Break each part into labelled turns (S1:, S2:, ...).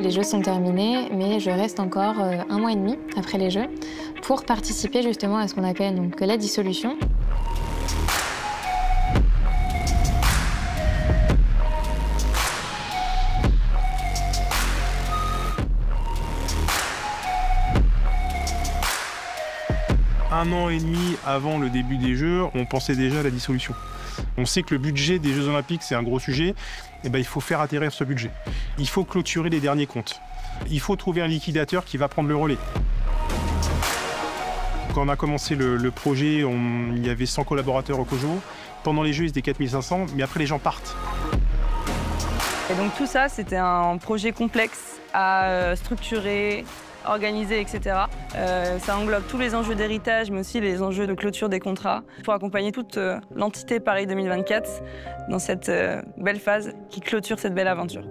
S1: Les Jeux sont terminés, mais je reste encore 1 mois et demi après les Jeux pour participer justement à ce qu'on appelle donc la dissolution.
S2: Un an et demi avant le début des Jeux, on pensait déjà à la dissolution. On sait que le budget des Jeux Olympiques, c'est un gros sujet. Et ben, il faut faire atterrir ce budget. Il faut clôturer les derniers comptes. Il faut trouver un liquidateur qui va prendre le relais. Quand on a commencé le projet, il y avait 100 collaborateurs au COJO. Pendant les Jeux, ils étaient 4500, mais après, les gens partent.
S3: Et donc tout ça, c'était un projet complexe à structurer, organiser, etc. Ça englobe tous les enjeux d'héritage, mais aussi les enjeux de clôture des contrats, pour accompagner toute l'entité Paris 2024 dans cette belle phase qui clôture cette belle aventure.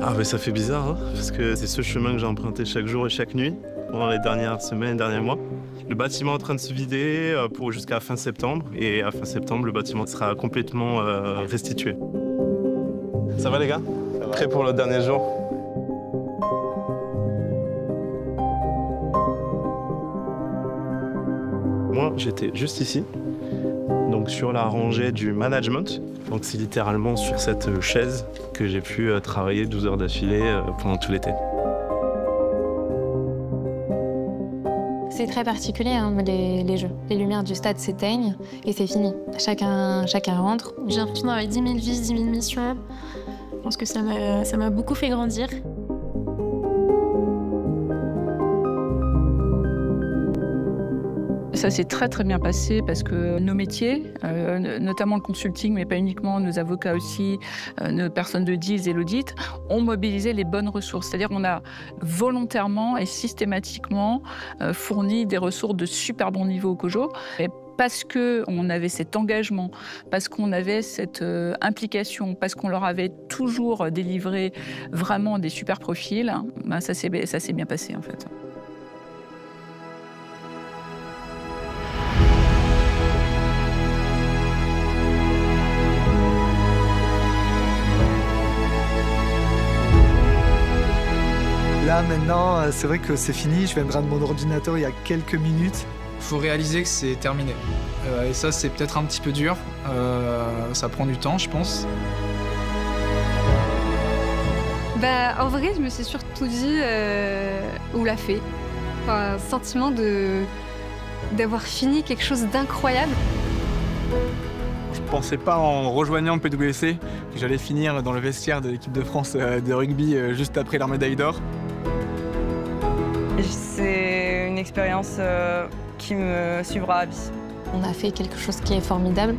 S4: Ah mais ça fait bizarre, hein, parce que c'est ce chemin que j'ai emprunté chaque jour et chaque nuit pendant les dernières semaines, derniers mois. Le bâtiment est en train de se vider jusqu'à fin septembre, et à fin septembre, le bâtiment sera complètement restitué. Ça va les gars? Prêt pour le dernier jour? Moi, j'étais juste ici, donc sur la rangée du management. Donc c'est littéralement sur cette chaise que j'ai pu travailler 12 heures d'affilée pendant tout l'été.
S1: C'est très particulier, hein, les Jeux. Les lumières du stade s'éteignent et c'est fini. Chacun rentre.
S5: J'ai l'impression d'avoir 10 000 vies, 10 000 missions. Je pense que ça m'a beaucoup fait grandir.
S6: Ça s'est très très bien passé parce que nos métiers, notamment le consulting, mais pas uniquement, nos avocats aussi, nos personnes de deals et l'audit, ont mobilisé les bonnes ressources. C'est-à-dire qu'on a volontairement et systématiquement fourni des ressources de super bon niveau au COJO. Et parce qu'on avait cet engagement, parce qu'on avait cette implication, parce qu'on leur avait toujours délivré vraiment des super profils, ben ça s'est bien passé en fait.
S7: Là, maintenant, c'est vrai que c'est fini. Je viendrai de mon ordinateur il y a quelques minutes.
S8: Il faut réaliser que c'est terminé. Et ça, c'est peut-être un petit peu dur. Ça prend du temps, je pense.
S9: En vrai, je me suis surtout dit on l'a fait. Enfin, un sentiment d'avoir fini quelque chose d'incroyable.
S8: Je pensais pas en rejoignant le PWC que j'allais finir dans le vestiaire de l'équipe de France de rugby juste après leur médaille d'or.
S3: C'est une expérience qui me suivra à vie.
S1: On a fait quelque chose qui est formidable,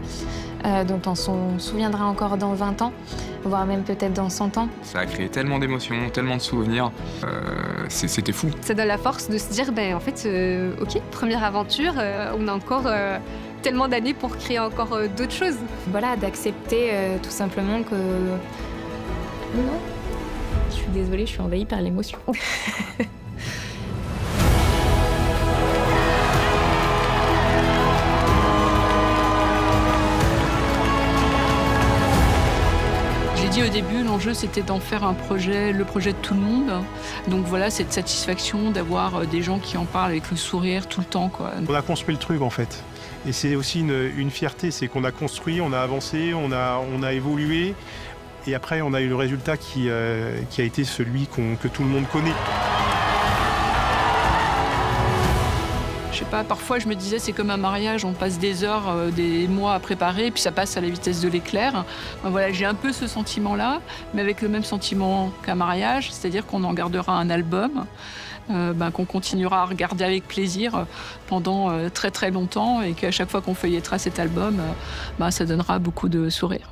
S1: dont on s'en souviendra encore dans 20 ans, voire même peut-être dans 100 ans.
S8: Ça a créé tellement d'émotions, tellement de souvenirs, c'était fou.
S9: Ça donne la force de se dire, en fait, ok, première aventure, on a encore tellement d'années pour créer encore d'autres choses.
S1: Voilà, d'accepter tout simplement que... Non, je suis désolée, je suis envahie par l'émotion.
S6: J'ai dit au début, l'enjeu c'était d'en faire un projet, le projet de tout le monde. Donc voilà, cette satisfaction d'avoir des gens qui en parlent avec le sourire tout le temps, quoi.
S2: On a construit le truc en fait. Et c'est aussi une fierté, c'est qu'on a construit, on a avancé, on a évolué. Et après, on a eu le résultat qui a été celui que tout le monde connaît.
S6: Je sais pas, parfois je me disais c'est comme un mariage, on passe des heures, des mois à préparer, puis ça passe à la vitesse de l'éclair. Voilà, j'ai un peu ce sentiment-là, mais avec le même sentiment qu'un mariage, c'est-à-dire qu'on en gardera un album, qu'on continuera à regarder avec plaisir pendant très très longtemps, et qu'à chaque fois qu'on feuillettera cet album, ça donnera beaucoup de sourires.